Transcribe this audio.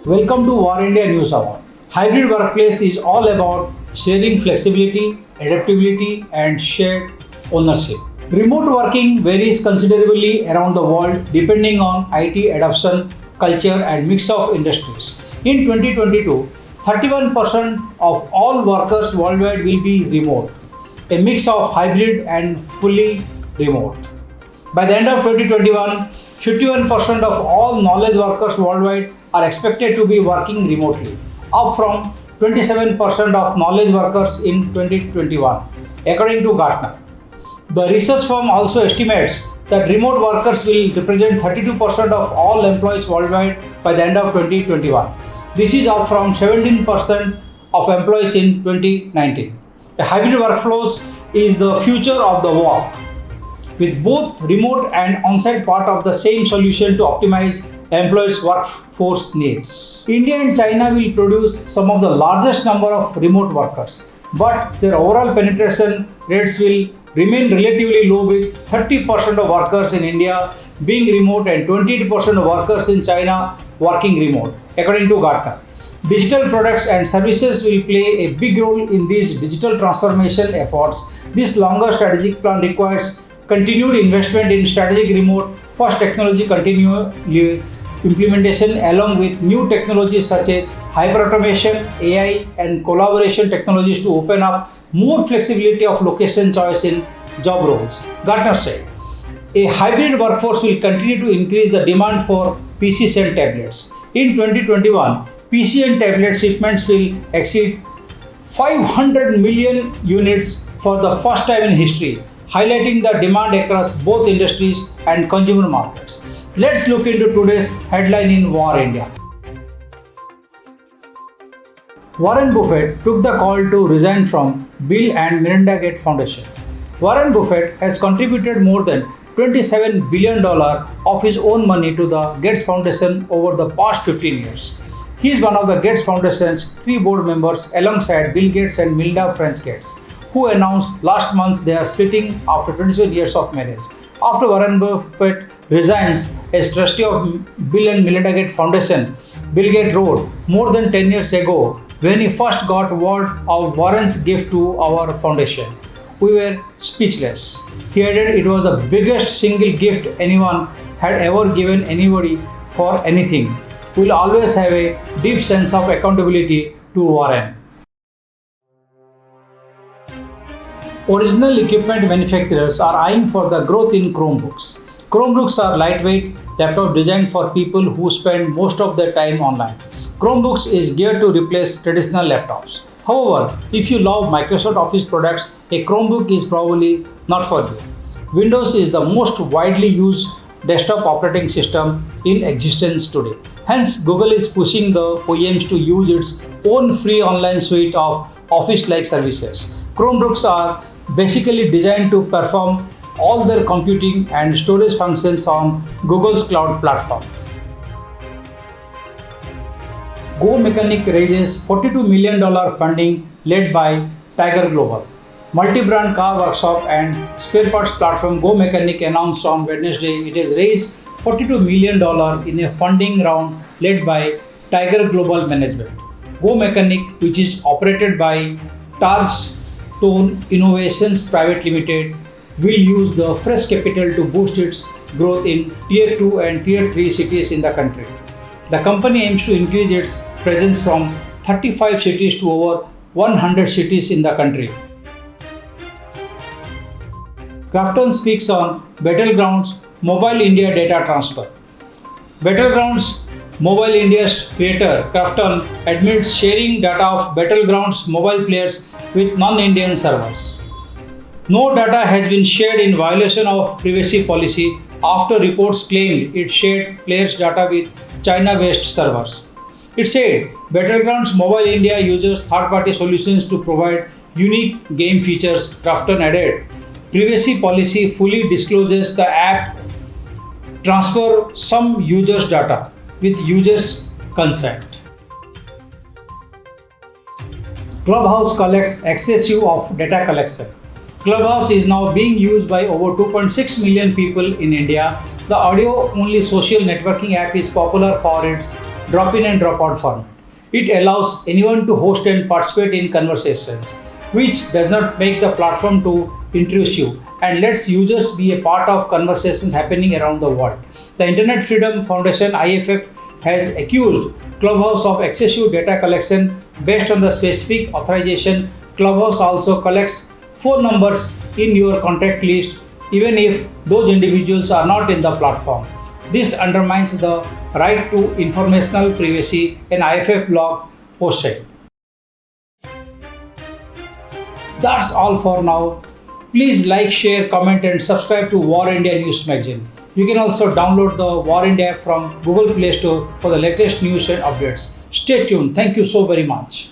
Welcome to War India News Hour. Hybrid workplace is all about sharing flexibility, adaptability, and shared ownership. Remote working varies considerably around the world depending on IT adoption, culture, and mix of industries. In 2022, 31% of all workers worldwide will be remote, a mix of hybrid and fully remote. By the end of 2021, 51% of all knowledge workers worldwide are expected to be working remotely, up from 27% of knowledge workers in 2021, according to Gartner. The research firm also estimates that remote workers will represent 32% of all employees worldwide by the end of 2021. This is up from 17% of employees in 2019. A hybrid workflows is the future of the work, with both remote and on-site part of the same solution to optimize employees' workforce needs. India and China will produce some of the largest number of remote workers, but their overall penetration rates will remain relatively low, with 30% of workers in India being remote and 28% of workers in China working remote, according to Gartner. Digital products and services will play a big role in these digital transformation efforts. This longer strategic plan requires continued investment in strategic remote first technology continually implementation, along with new technologies such as hyperautomation, AI, and collaboration technologies to open up more flexibility of location choice in job roles. Gartner said, a hybrid workforce will continue to increase the demand for PCs and tablets. In 2021, PC and tablet shipments will exceed 500 million units for the first time in history, highlighting the demand across both industries and consumer markets. Let's look into today's headline in War India. Warren Buffett took the call to resign from Bill and Melinda Gates Foundation. Warren Buffett has contributed more than $27 billion of his own money to the Gates Foundation over the past 15 years. He is one of the Gates Foundation's 3 board members alongside Bill Gates and Melinda French Gates, who announced last month they are splitting after 27 years of marriage. After Warren Buffett resigns as trustee of Bill and Melinda Gates Foundation, Bill Gates wrote, "More than 10 years ago, when he first got word of Warren's gift to our foundation, we were speechless." He added, "It was the biggest single gift anyone had ever given anybody for anything. We'll always have a deep sense of accountability to Warren." Original equipment manufacturers are eyeing for the growth in Chromebooks. Chromebooks are lightweight laptops designed for people who spend most of their time online. Chromebooks is geared to replace traditional laptops. However, if you love Microsoft Office products, a Chromebook is probably not for you. Windows is the most widely used desktop operating system in existence today. Hence, Google is pushing the OEMs to use its own free online suite of Office-like services. Chromebooks are basically designed to perform all their computing and storage functions on Google's cloud platform. Go Mechanic raises $42 million funding led by Tiger Global. Multi-brand car workshop and spare parts platform Go Mechanic announced on Wednesday it has raised $42 million in a funding round led by Tiger Global Management. Go Mechanic, which is operated by Touchstone Innovations Private Limited, will use the fresh capital to boost its growth in Tier 2 and Tier 3 cities in the country. The company aims to increase its presence from 35 cities to over 100 cities in the country. Krafton speaks on Battlegrounds Mobile India Data Transfer. Battlegrounds Mobile India's creator Krafton admits sharing data of Battlegrounds mobile players with non-Indian servers. No data has been shared in violation of privacy policy after reports claimed it shared players' data with China-based servers. It said Battlegrounds Mobile India uses third-party solutions to provide unique game features. Krafton added, privacy policy fully discloses the app transfer some users' data with users' consent. Clubhouse collects excessive of data collection. Clubhouse is now being used by over 2.6 million people in India. The audio-only social networking app is popular for its drop-in and drop-out format. It allows anyone to host and participate in conversations, which does not make the platform too intrusive and lets users be a part of conversations happening around the world. The Internet Freedom Foundation (IFF) has accused Clubhouse of excessive data collection based on the specific authorization. Clubhouse also collects phone numbers in your contact list even if those individuals are not in the platform. This undermines the right to informational privacy, an IFF blog posted. That's all for now. Please like, share, comment and subscribe to War India News Magazine. You can also download the War India app from Google Play Store for the latest news and updates. Stay tuned. Thank you so very much.